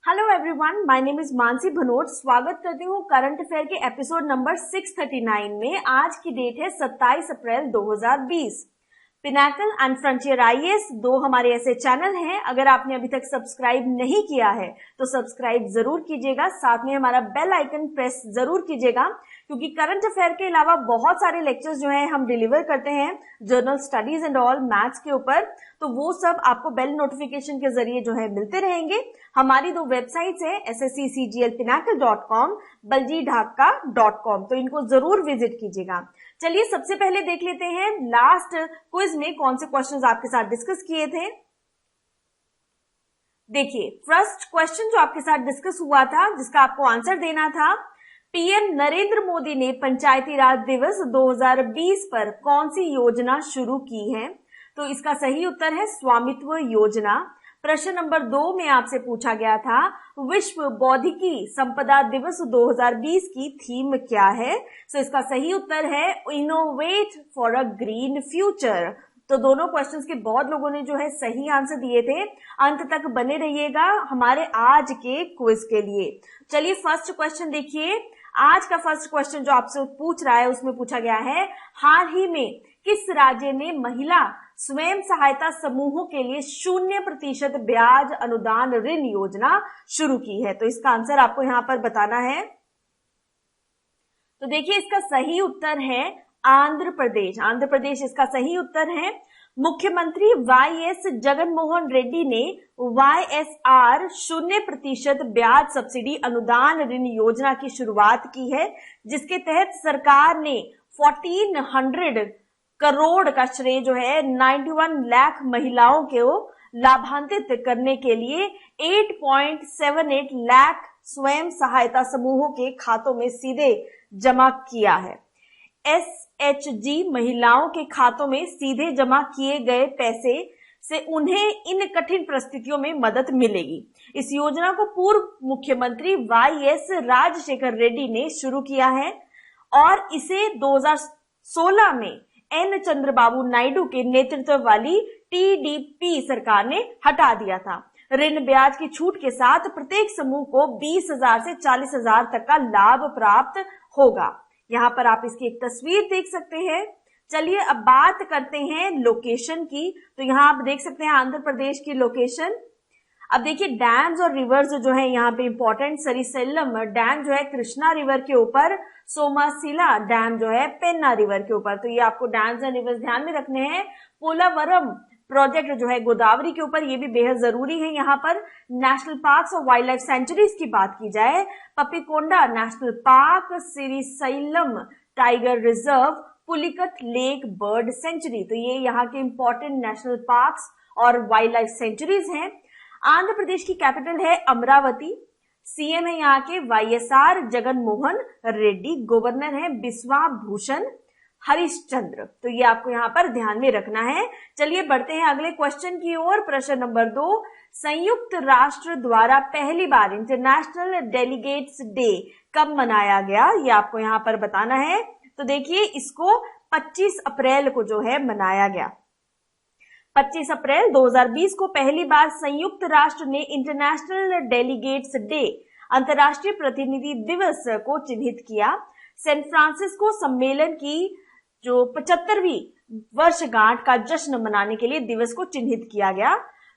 Hello everyone, my name is Mansi Bhanot. स्वागत करती हूँ करंट अफेयर के एपिसोड नंबर 639 में। आज की डेट है 27 अप्रैल 2020। पिनाकल एंड फ्रंटियर आईएएस दो हमारे ऐसे चैनल हैं, अगर आपने अभी तक सब्सक्राइब नहीं किया है तो सब्सक्राइब जरूर कीजिएगा, साथ में हमारा बेल आइकन प्रेस जरूर कीजिएगा, क्योंकि करंट अफेयर के अलावा बहुत सारे लेक्चर्स जो है हम डिलीवर करते हैं journal studies and all maths के ऊपर, तो वो सब आपको बेल नोटिफिकेशन के जरिए जो है मिलते रहेंगे। हमारी दो वेबसाइट्स है ssccglpinacle.com, baljeedhaka.com, तो इनको जरूर विजिट कीजिएगा। चलिए सबसे पहले देख लेते हैं लास्ट क्विज में कौन से क्वेश्चंस आपके साथ डिस्कस किए थे। देखिए फर्स्ट क्वेश्चन जो आपके साथ डिस्कस हुआ था, जिसका आपको आंसर देना था, पीएम नरेंद्र मोदी ने पंचायती राज दिवस 2020 पर कौन सी योजना शुरू की है? तो इसका सही उत्तर है स्वामित्व योजना। प्रश्न नंबर 2 में आपसे पूछा गया था विश्व बौद्धिकी संपदा दिवस 2020 की थीम क्या है? तो इसका सही उत्तर है innovate for a green future. तो दोनों क्वेश्चंस के बहुत लोगों ने जो है सही आंसर दिए थे। अंत तक बने रहिएगा हमारे आज के क्विज के लिए। चलिए फर्स्ट क्वेश्चन देखिए। आज का फर्स्ट क्वेश्चन जो आपसे पूछ रहा है उसमें पूछा गया है हाल ही में किस राज्य ने महिला स्वयं सहायता समूहों के लिए 0% ब्याज अनुदान ऋण योजना शुरू की है? तो इसका आंसर आपको यहां पर बताना है। तो देखिए इसका सही उत्तर है आंध्र प्रदेश। आंध्र प्रदेश इसका सही उत्तर है। मुख्यमंत्री वाईएस जगनमोहन रेड्डी ने YSR 0% ब्याज सब्सिडी अनुदान ऋण योजना की शुरुआत की है, जिसके तहत सरकार ने 1400 करोड़ का श्रेय जो है 91 लाख महिलाओं को लाभान्वित करने के लिए 8.78 लाख स्वयं सहायता समूहों के खातों में सीधे जमा किया है। SHG महिलाओं के खातों में सीधे जमा किए गए पैसे से उन्हें इन कठिन परिस्थितियों में मदद मिलेगी। इस योजना को पूर्व मुख्यमंत्री वाईएस राजशेखर रेड्डी ने शुरू किया है और इसे 2016 में एन चंद्रबाबू नायडू के नेतृत्व वाली TDP सरकार ने हटा दिया था। ऋण ब्याज की छूट के साथ प्रत्येक समूह को 20,000 से 40,000 तक का लाभ प्राप्त होगा। यहाँ पर आप इसकी एक तस्वीर देख सकते हैं। चलिए अब बात करते हैं लोकेशन की। तो यहाँ आप देख सकते हैं आंध्र प्रदेश की लोकेशन। अब देखिए डैम्स और रिवर्स जो है यहाँ पे इंपॉर्टेंट। श्रीशैलम डैम जो है कृष्णा रिवर के ऊपर, सोमाशिला डैम जो है पेन्ना रिवर के ऊपर। तो ये आपको डैम्स एंड रिवर्स ध्यान में रखने हैं। पोलावरम प्रोजेक्ट जो है गोदावरी के ऊपर, ये भी बेहद जरूरी है। यहाँ पर नेशनल पार्क्स और वाइल्ड लाइफ सेंचुरीज की बात की जाए, Papikonda national park, Srisailam tiger reserve, Pulicat lake bird sanctuary, तो ये यहाँ के इंपॉर्टेंट नेशनल पार्क्स और वाइल्ड लाइफ सेंचुरीज हैं। आंध्र प्रदेश की कैपिटल है अमरावती। सीएम है यहाँ के YSR जगनमोहन रेड्डी। गवर्नर है बिस्वा भूषण हरिश्चंद्र। तो ये आपको यहाँ पर ध्यान में रखना है। चलिए बढ़ते हैं अगले क्वेश्चन की ओर। प्रश्न नंबर 2, संयुक्त राष्ट्र द्वारा पहली बार इंटरनेशनल डेलीगेट्स डे कब मनाया गया? ये आपको यहाँ पर बताना है। तो देखिए इसको 25 अप्रैल को जो है मनाया गया। 25 अप्रैल 2020 को पहली बार संयुक्त राष्ट्र ने इंटरनेशनल डेलीगेट्स डे अंतर्राष्ट्रीय प्रतिनिधि दिवस को चिन्हित किया। सैन फ्रांसिस्को सम्मेलन की जो 75वीं वर्षगांठ का जश्न मनाने के लिए दिवस को चिन्हित किया गया।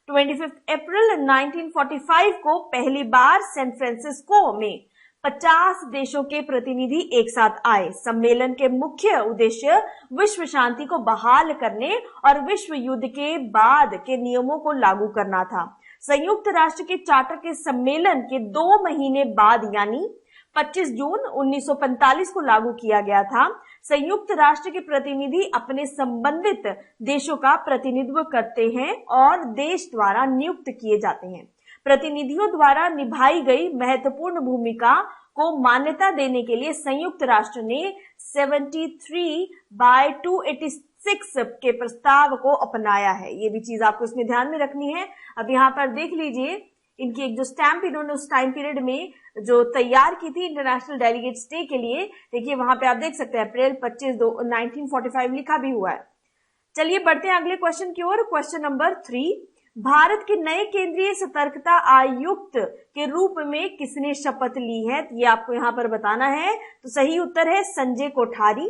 25 अप्रैल 1945 को पहली बार सैन फ्रांसिस्को में 50 देशों के प्रतिनिधि एक साथ आए। सम्मेलन के मुख्य उद्देश्य विश्व शांति को बहाल करने और विश्व युद्ध के बाद के नियमों को लागू करना था। संयुक्त राष्ट्र के चार्टर के सम्मेलन के 2 महीने बाद यानी 25 जून 1945 को लागू किया गया था। संयुक्त राष्ट्र के प्रतिनिधि अपने संबंधित देशों का प्रतिनिधित्व करते हैं और देश द्वारा नियुक्त किए जाते हैं। प्रतिनिधियों द्वारा निभाई गई महत्वपूर्ण भूमिका को मान्यता देने के लिए संयुक्त राष्ट्र ने 73/286 के प्रस्ताव को अपनाया है। ये भी चीज आपको इसमें ध्यान में रखनी है। अब यहाँ पर देख लीजिए इनकी एक जो स्टैंप इन्होंने उस टाइम पीरियड में जो तैयार की थी इंटरनेशनल डेलीगेट्स डे के लिए, देखिए वहां पे आप देख सकते हैं अप्रैल 25 1945 लिखा भी हुआ है। चलिए बढ़ते हैं अगले क्वेश्चन की ओर। क्वेश्चन नंबर 3, भारत के नए केंद्रीय सतर्कता आयुक्त के रूप में किसने शपथ ली है, ये आपको यहां पर बताना है। तो सही उत्तर है संजय कोठारी।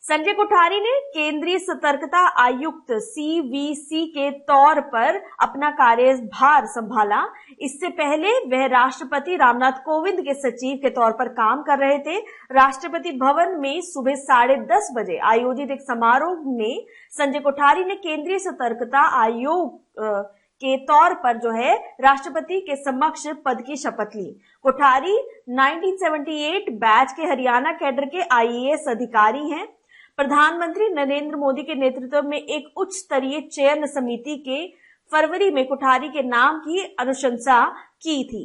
संजय कोठारी ने केंद्रीय सतर्कता आयुक्त CVC के तौर पर अपना कार्यभार संभाला। इससे पहले वह राष्ट्रपति रामनाथ कोविंद के सचिव के तौर पर काम कर रहे थे। राष्ट्रपति भवन में सुबह 10:30 बजे आयोजित एक समारोह में संजय कोठारी ने केंद्रीय सतर्कता आयोग के तौर पर जो है राष्ट्रपति के समक्ष पद की शपथ ली। कोठारी 1978 बैच के हरियाणा कैडर के IAS अधिकारी हैं। प्रधानमंत्री नरेंद्र मोदी के नेतृत्व में एक उच्च स्तरीय चयन समिति के फरवरी में कोठारी के नाम की अनुशंसा की थी।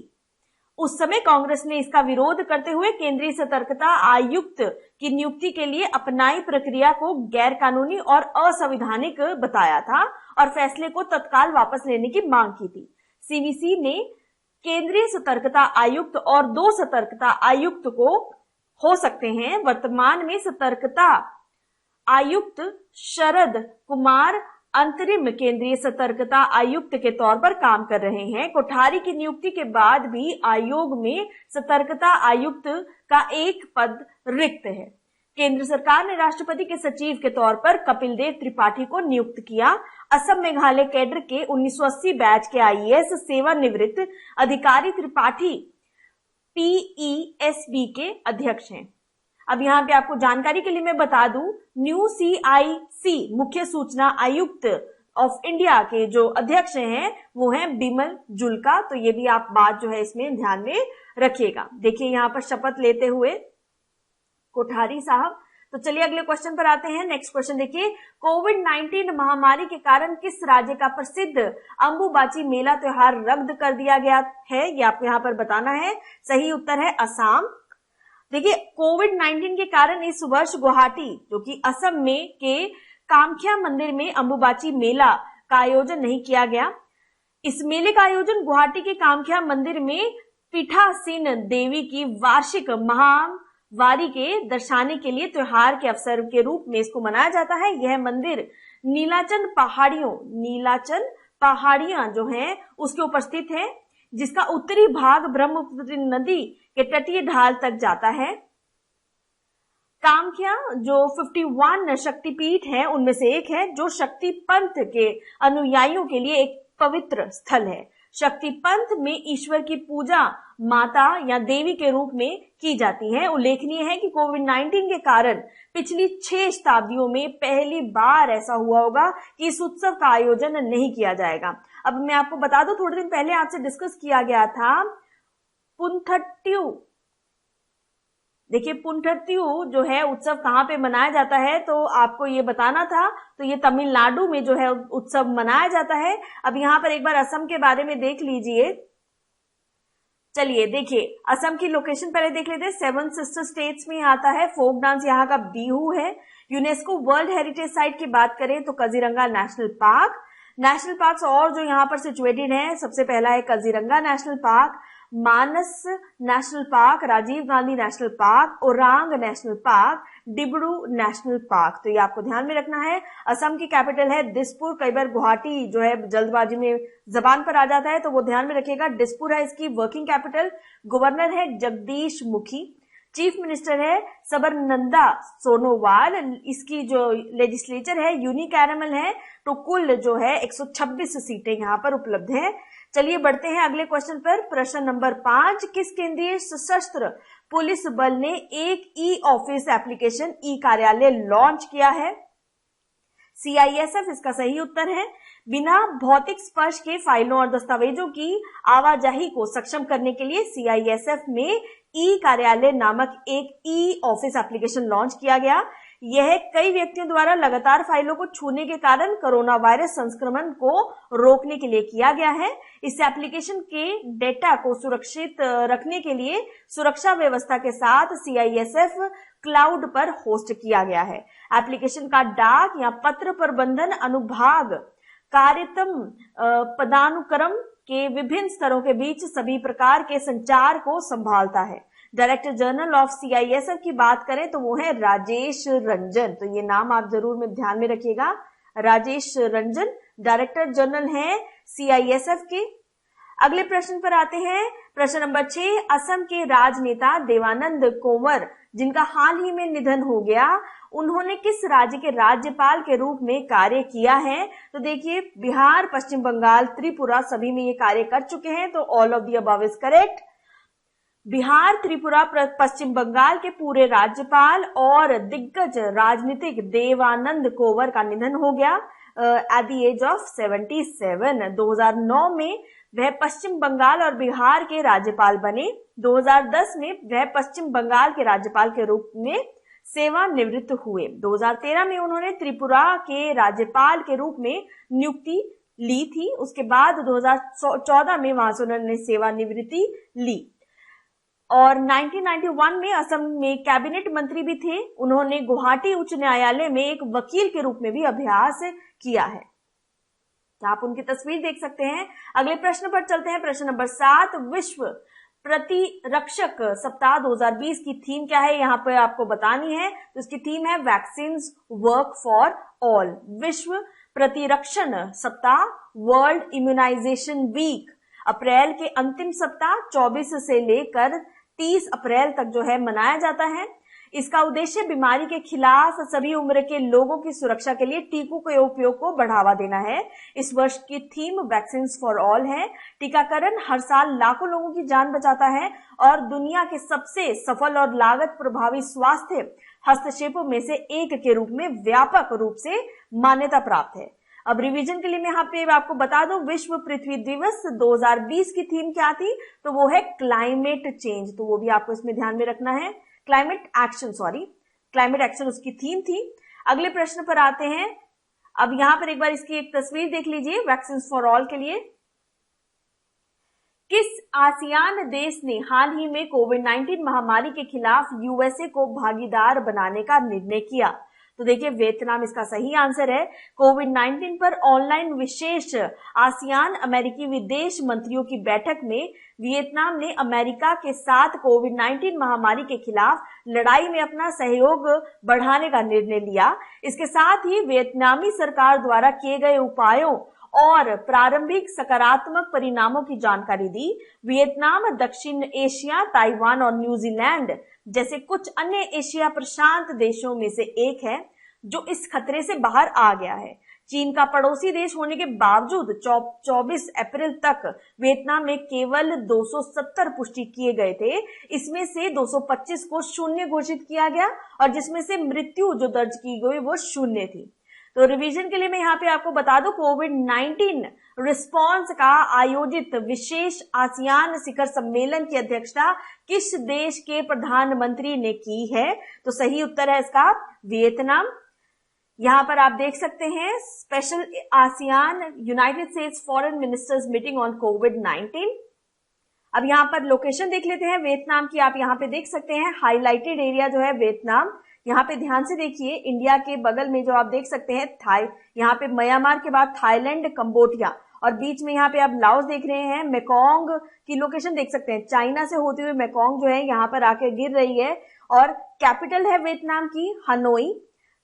उस समय कांग्रेस ने इसका विरोध करते हुए केंद्रीय सतर्कता आयुक्त की नियुक्ति के लिए अपनाई प्रक्रिया को गैर कानूनी और असंवैधानिक बताया था और फैसले को तत्काल वापस लेने की मांग की थी। CVC ने केंद्रीय सतर्कता आयुक्त और 2 सतर्कता आयुक्त को हो सकते हैं। वर्तमान में सतर्कता आयुक्त शरद कुमार अंतरिम केंद्रीय सतर्कता आयुक्त के तौर पर काम कर रहे हैं। कोठारी की नियुक्ति के बाद भी आयोग में सतर्कता आयुक्त का एक पद रिक्त है। केंद्र सरकार ने राष्ट्रपति के सचिव के तौर पर कपिल देव त्रिपाठी को नियुक्त किया। असम मेघालय कैडर के 1980 बैच के IAS सेवानिवृत्त अधिकारी त्रिपाठी PESB के अध्यक्ष हैं। अब यहाँ पे आपको जानकारी के लिए मैं बता दूं, न्यू CIC मुख्य सूचना आयुक्त ऑफ इंडिया के जो अध्यक्ष हैं वो हैं बिमल जुल्का। तो ये भी आप बात जो है इसमें ध्यान में रखिएगा। देखिए यहाँ पर शपथ लेते हुए कोठारी साहब। तो चलिए अगले क्वेश्चन पर आते हैं। नेक्स्ट क्वेश्चन देखिए, कोविड-19 महामारी के कारण किस राज्य का प्रसिद्ध अंबुबाची मेला त्योहार रद्द कर दिया गया है, ये आपको यहाँ पर बताना है। सही उत्तर है असम। देखिए कोविड-19 के कारण इस वर्ष गुवाहाटी जो कि असम में के कामाख्या मंदिर में अंबुबाची मेला का आयोजन नहीं किया गया। इस मेले का आयोजन गुवाहाटी के कामाख्या मंदिर में पीठासीन देवी की वार्षिक महावारी के दर्शाने के लिए त्योहार के अवसर के रूप में इसको मनाया जाता है। यह मंदिर नीलाचल पहाड़ियां जो हैं उसके ऊपर स्थित है, जिसका उत्तरी भाग ब्रह्मपुत्र नदी के तटीय ढाल तक जाता है। कामाख्या जो 51 शक्तिपीठ है उनमें से एक है, जो शक्ति पंथ के अनुयायियों के लिए एक पवित्र स्थल है। शक्ति पंथ में ईश्वर की पूजा माता या देवी के रूप में की जाती है। उल्लेखनीय है कि कोविड-19 के कारण पिछली 6 शताब्दियों में पहली बार ऐसा हुआ होगा कि इस उत्सव का आयोजन नहीं किया जाएगा। अब मैं आपको बता दूं, थोड़े दिन पहले आपसे डिस्कस किया गया था पुंथट्टू। देखिए पुंथट्टू जो है उत्सव कहाँ पे मनाया जाता है, तो आपको ये बताना था। तो ये तमिलनाडु में जो है उत्सव मनाया जाता है। अब यहाँ पर एक बार असम के बारे में देख लीजिए। चलिए देखिए असम की लोकेशन पहले देख लेते हैं। 7 सिस्टर स्टेट्स में आता है। फोक डांस यहाँ का बिहू है। यूनेस्को वर्ल्ड हेरिटेज साइट की बात करें तो Kaziranga national park. National parks और जो यहाँ पर सिचुएटेड है, सबसे पहला है Kaziranga national park, Manas national park, Rajiv Gandhi national park, Orang national park, Dibru national park. तो ये आपको ध्यान में रखना है। असम की कैपिटल है दिसपुर। कई बार गुवाहाटी जो है जल्दबाजी में जबान पर आ जाता है, तो वो ध्यान में रखिएगा। दिसपुर है इसकी वर्किंग कैपिटल। गवर्नर है जगदीश मुखी। चीफ मिनिस्टर है सबरनंदा सोनोवाल। इसकी जो लेजिस्लेचर है यूनिकैरमल है। तो कुल जो है 126 सीटें यहाँ पर उपलब्ध है। चलिए बढ़ते हैं अगले क्वेश्चन पर। प्रश्न नंबर 5, किस केंद्रीय सशस्त्र पुलिस बल ने एक ई ऑफिस एप्लीकेशन ई कार्यालय लॉन्च किया है? CISF इसका सही उत्तर है। बिना भौतिक स्पर्श के फाइलों और दस्तावेजों की आवाजाही को सक्षम करने के लिए CISF में ई कार्यालय नामक एक ई ऑफिस एप्लीकेशन लॉन्च किया गया। यह कई व्यक्तियों द्वारा लगातार फाइलों को छूने के कारण कोरोना वायरस संक्रमण को रोकने के लिए किया गया है। इस एप्लीकेशन के डेटा को सुरक्षित रखने के लिए सुरक्षा व्यवस्था के साथ CISF क्लाउड पर होस्ट किया गया है। एप्लीकेशन का डाक या पत्र प्रबंधन अनुभाग कार्यतम पदानुक्रम के विभिन्न स्तरों के बीच सभी प्रकार के संचार को संभालता है। डायरेक्टर जनरल ऑफ CISF की बात करें तो वो है राजेश रंजन। तो ये नाम आप जरूर में ध्यान में रखिएगा, राजेश रंजन डायरेक्टर जनरल हैं CISF के। अगले प्रश्न पर आते हैं, प्रश्न नंबर 6, असम के राजनेता देवानंद कोंवर जिनका हाल ही में निधन हो गया, उन्होंने किस राज्य के राज्यपाल के रूप में कार्य किया है? तो देखिए, बिहार, पश्चिम बंगाल, त्रिपुरा सभी में ये कार्य कर चुके हैं, तो all of the above is correct. Bihar, Tripura, Paschim Bengal के पूरे राज्यपाल और दिग्गज राजनीतिक देवानंद कोंवर का निधन हो गया एट द एज ऑफ 77। 2009 में वह पश्चिम बंगाल और बिहार के राज्यपाल बने। 2010 में वह पश्चिम बंगाल के राज्यपाल के रूप में सेवानिवृत्त हुए। 2013 में उन्होंने त्रिपुरा के राज्यपाल के रूप में नियुक्ति ली थी। उसके बाद 2014 में वहां से उन्होंने सेवानिवृत्ति ली और 1991 में असम में कैबिनेट मंत्री भी थे। उन्होंने गुवाहाटी उच्च न्यायालय में एक वकील के रूप में भी अभ्यास किया है। आप उनकी तस्वीर देख सकते हैं। अगले प्रश्न पर चलते हैं, प्रश्न नंबर 7, विश्व प्रतिरक्षक सप्ताह 2020 की थीम क्या है? यहाँ पे आपको बतानी है। तो इसकी थीम है वैक्सीन्स वर्क फॉर ऑल। विश्व प्रतिरक्षण सप्ताह, वर्ल्ड इम्यूनाइजेशन वीक, अप्रैल के अंतिम सप्ताह 24 से लेकर 30 अप्रैल तक जो है मनाया जाता है। इसका उद्देश्य बीमारी के खिलाफ सभी उम्र के लोगों की सुरक्षा के लिए टीकों के उपयोग को बढ़ावा देना है। इस वर्ष की थीम वैक्सीन्स फॉर ऑल है। टीकाकरण हर साल लाखों लोगों की जान बचाता है और दुनिया के सबसे सफल और लागत प्रभावी स्वास्थ्य हस्तक्षेपों में से एक के रूप में व्यापक रूप से मान्यता प्राप्त है। अब रिवीजन के लिए मैं यहाँ पे आपको बता दूं, विश्व पृथ्वी दिवस 2020 की थीम क्या थी? तो वो है क्लाइमेट चेंज। तो वो भी आपको इसमें ध्यान में रखना है। क्लाइमेट एक्शन उसकी थीम थी। अगले प्रश्न पर आते हैं। अब यहां पर एक बार इसकी एक तस्वीर देख लीजिए वैक्सीन्स फॉर ऑल के लिए। किस आसियान देश ने हाल ही में कोविड-19 महामारी के खिलाफ USA को भागीदार बनाने का निर्णय किया? तो देखिए, वियतनाम इसका सही आंसर है। कोविड-19 पर ऑनलाइन विशेष आसियान अमेरिकी विदेश मंत्रियों की बैठक में वियतनाम ने अमेरिका के साथ कोविड-19 महामारी के खिलाफ लड़ाई में अपना सहयोग बढ़ाने का निर्णय लिया। इसके साथ ही वियतनामी सरकार द्वारा किए गए उपायों और प्रारंभिक सकारात्मक परिणामों की जानकारी दी। वियतनाम दक्षिण एशिया, ताइवान और न्यूजीलैंड जैसे कुछ अन्य एशिया प्रशांत देशों में से एक है जो इस खतरे से बाहर आ गया है। चीन का पड़ोसी देश होने के बावजूद 24 अप्रैल तक वियतनाम में केवल 270 पुष्टि किए गए थे। इसमें से 225 को शून्य घोषित किया गया और जिसमें से मृत्यु जो दर्ज की गई वो शून्य थी। तो रिवीजन के लिए मैं यहाँ पे आपको बता दूं, कोविड-19 रिस्पांस का आयोजित विशेष आसियान शिखर सम्मेलन की अध्यक्षता किस देश के प्रधानमंत्री ने की है? तो सही उत्तर है इसका वियतनाम। यहाँ पर आप देख सकते हैं special ASEAN United States foreign ministers meeting on COVID. अब यहाँ पर लोकेशन देख लेते हैं वियतनाम की। आप यहाँ पे देख सकते हैं हाईलाइटेड एरिया जो है वियतनाम। यहाँ पे ध्यान से देखिए, इंडिया के बगल में जो आप देख सकते हैं यहाँ पे म्यांमार के बाद थाईलैंड, कंबोडिया और बीच में यहाँ पे आप लाओस देख रहे हैं। मेकोंग की लोकेशन देख सकते हैं, चाइना से होते हुए मेकोंग जो है यहाँ पर आके गिर रही है और कैपिटल है वियतनाम की हनोई।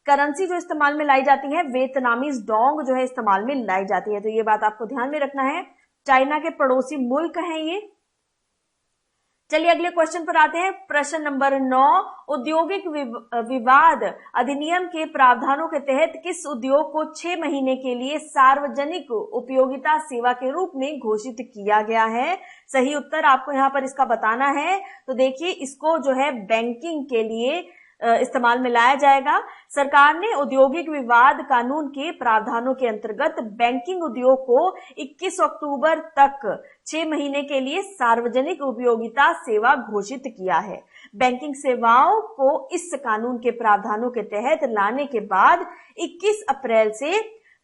करेंसी जो इस्तेमाल में लाई जाती है वियतनामीज डोंग जो है इस्तेमाल में लाई जाती है। तो ये बात आपको ध्यान में रखना है। चाइना के पड़ोसी मुल्क हैं ये। चलिए अगले क्वेश्चन पर आते हैं। प्रश्न नंबर 9, औद्योगिक विवाद अधिनियम के प्रावधानों के तहत किस उद्योग को 6 महीने के लिए सार्वजनिक उपयोगिता सेवा के रूप में घोषित किया गया है? सही उत्तर आपको यहाँ पर इसका बताना है। तो देखिए, इसको जो है बैंकिंग के लिए इस्तेमाल में लाया जाएगा। सरकार ने औद्योगिक विवाद कानून के प्रावधानों के अंतर्गत बैंकिंग उद्योग को 21 अक्टूबर तक 6 महीने के लिए सार्वजनिक उपयोगिता सेवा घोषित किया है। बैंकिंग सेवाओं को इस कानून के प्रावधानों के तहत लाने के बाद 21 अप्रैल से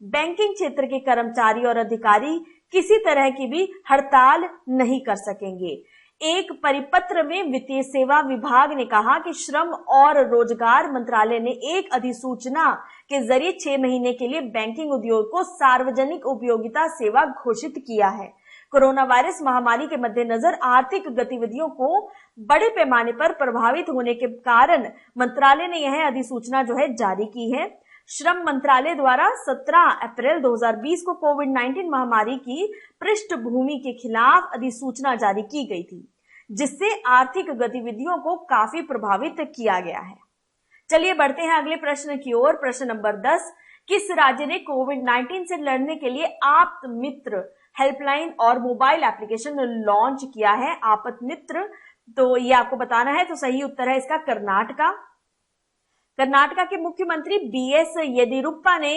बैंकिंग क्षेत्र के कर्मचारी और अधिकारी किसी तरह की भी हड़ताल नहीं कर सकेंगे। एक परिपत्र में वित्तीय सेवा विभाग ने कहा कि श्रम और रोजगार मंत्रालय ने एक अधिसूचना के जरिए 6 महीने के लिए बैंकिंग उद्योग को सार्वजनिक उपयोगिता सेवा घोषित किया है। कोरोना वायरस महामारी के मद्देनजर आर्थिक गतिविधियों को बड़े पैमाने पर प्रभावित होने के कारण मंत्रालय ने यह अधिसूचना जो है जारी की है। श्रम मंत्रालय द्वारा 17 अप्रैल 2020 को कोविड-19 महामारी की पृष्ठभूमि के खिलाफ अधिसूचना जारी की गई थी, जिससे आर्थिक गतिविधियों को काफी प्रभावित किया गया है। चलिए बढ़ते हैं अगले प्रश्न की ओर। प्रश्न नंबर 10, किस राज्य ने कोविड-19 से लड़ने के लिए आप्त मित्र हेल्पलाइन और मोबाइल एप्लीकेशन लॉन्च किया है? आप्त मित्र, तो ये आपको बताना है। तो सही उत्तर है इसका कर्नाटका। कर्नाटका के मुख्यमंत्री बीएस येदियुरप्पा ने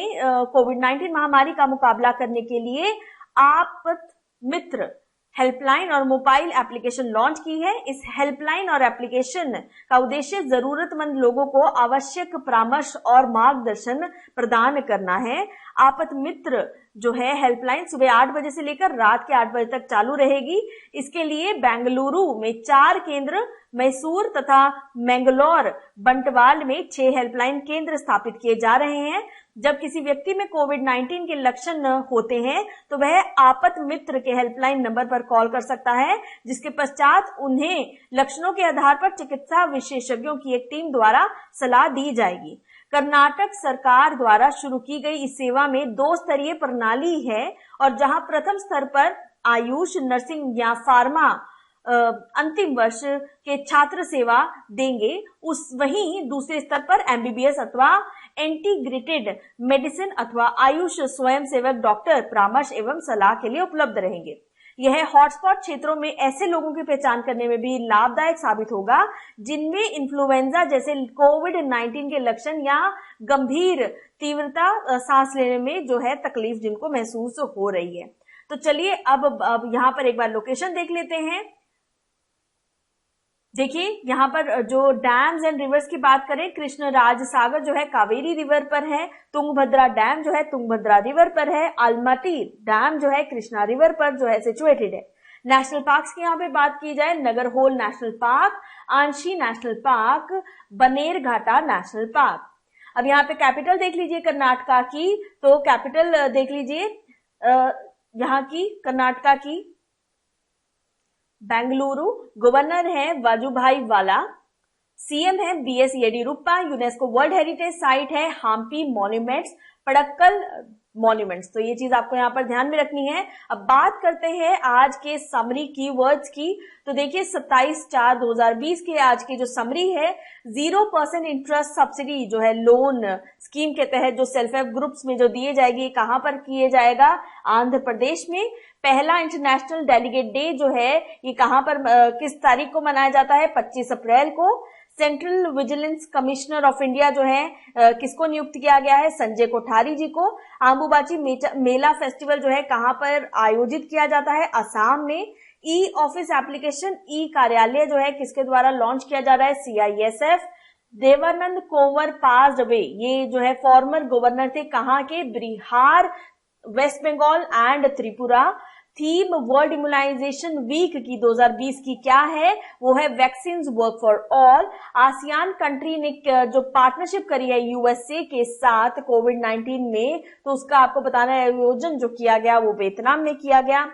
कोविड-19 महामारी का मुकाबला करने के लिए आप्त मित्र हेल्पलाइन और मोबाइल एप्लीकेशन लॉन्च की है। इस हेल्पलाइन और एप्लीकेशन का उद्देश्य जरूरतमंद लोगों को आवश्यक परामर्श और मार्गदर्शन प्रदान करना है। आपात मित्र जो है हेल्पलाइन सुबह 8 बजे से लेकर रात के 8 बजे तक चालू रहेगी। इसके लिए बेंगलुरु में 4 केंद्र, मैसूर तथा मैंगलोर बंटवाल में 6 हेल्पलाइन केंद्र स्थापित किए जा रहे हैं। जब किसी व्यक्ति में कोविड-19 के लक्षण होते हैं तो वह आपात मित्र के हेल्पलाइन नंबर पर कॉल कर सकता है, जिसके पश्चात उन्हें लक्षणों के आधार पर चिकित्सा विशेषज्ञों की एक टीम द्वारा सलाह दी जाएगी। कर्नाटक सरकार द्वारा शुरू की गई इस सेवा में 2 स्तरीय प्रणाली है, और जहां प्रथम स्तर पर आयुष, नर्सिंग या फार्मा अंतिम वर्ष के छात्र सेवा देंगे, वहीं दूसरे स्तर पर एमबीबीएस अथवा इंटीग्रेटेड मेडिसिन अथवा आयुष स्वयंसेवक डॉक्टर परामर्श एवं सलाह के लिए उपलब्ध रहेंगे। यह हॉटस्पॉट क्षेत्रों में ऐसे लोगों की पहचान करने में भी लाभदायक साबित होगा जिनमें इन्फ्लुएंजा जैसे कोविड-19 के लक्षण या गंभीर तीव्रता सांस लेने में जो है तकलीफ जिनको महसूस हो रही है। तो चलिए अब यहाँ पर एक बार लोकेशन देख लेते हैं। देखिए यहाँ पर जो डैम्स एंड रिवर्स की बात करें, कृष्णराज सागर जो है कावेरी रिवर पर है, तुंगभद्रा डैम जो है तुंगभद्रा रिवर पर है, अलमटी डैम जो है कृष्णा रिवर पर जो है सिचुएटेड है। नेशनल पार्क्स की यहाँ पे बात की जाए, Nagarhole national park, Anshi national park, Bannerghatta national park. अब यहाँ पे कैपिटल देख लीजिए कर्नाटका की, तो कैपिटल देख लीजिए यहाँ की कर्नाटका की बेंगलुरु, गवर्नर है वाजुभाई वाला, सीएम है B S Yediyurappa, UNESCO world heritage site है हम्पी मॉन्यूमेंट्स, पड़क्कल मॉन्यूमेंट्स। तो ये चीज आपको यहाँ पर ध्यान में रखनी है। अब बात करते हैं आज के समरी कीवर्ड्स की। तो देखिए 27/4/2020 के आज की जो समरी है, 0% इंटरेस्ट सब्सिडी जो है लोन स्कीम के तहत जो सेल्फ हेल्प ग्रुप्स में जो दिए जाएगी, कहां पर किए जाएगा? आंध्र प्रदेश में। पहला इंटरनेशनल डेलीगेट डे जो है ये कहां पर किस तारीख को मनाया जाता है? 25 अप्रैल को। Central vigilance commissioner of India जो है किसको नियुक्त किया गया है? संजय कोठारी जी को। आम्बुबाची मेला फेस्टिवल जो है कहां पर आयोजित किया जाता है? असम में। ई ऑफिस एप्लीकेशन, ई कार्यालय जो है किसके द्वारा लॉन्च किया जा रहा है? CISF. Devanand Kanwar passed away, ये जो है फॉर्मर गवर्नर थे कहां के? Bihar, West Bengal and Tripura. Theme world immunization week की 2020 की क्या है? वो है vaccines work for all. ASEAN country ने जो पार्टनरशिप करी है यूएसए के साथ कोविड-19 में, तो उसका आपको बताना है आयोजन जो किया गया वो वियतनाम में किया गया।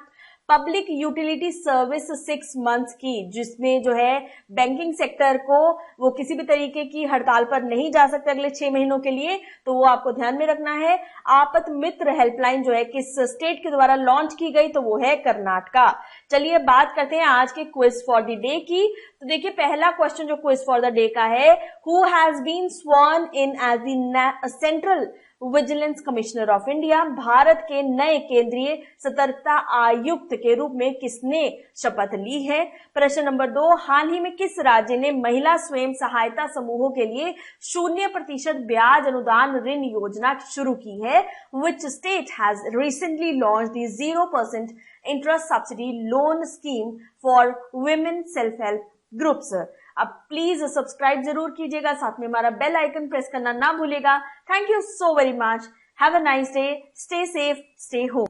पब्लिक यूटिलिटी सर्विस 6 मंथ्स की, जिसमें जो है बैंकिंग सेक्टर को वो किसी भी तरीके की हड़ताल पर नहीं जा सकते अगले 6 महीनों के लिए, तो वो आपको ध्यान में रखना है। आपात मित्र हेल्पलाइन जो है किस स्टेट के द्वारा लॉन्च की गई? तो वो है कर्नाटका। चलिए बात करते हैं आज के क्विज फॉर द डे की। तो देखिए पहला क्वेश्चन जो क्विज फॉर द डे का है, who has been sworn in as the central vigilance commissioner of India? Bharat के नए केंद्रीय सतर्कता आयुक्त के रूप में किसने शपथ ली है? प्रश्न नंबर 2, हाल ही में किस राज्य ने महिला स्वयं सहायता समूहों के लिए 0% ब्याज अनुदान ऋण योजना शुरू की है? Which state has recently launched the 0% interest subsidy loan scheme for women self-help groups? अब प्लीज सब्सक्राइब जरूर कीजिएगा, साथ में हमारा बेल आइकन प्रेस करना ना भूलिएगा। Thank you so very much. Have a nice day, stay safe, stay home.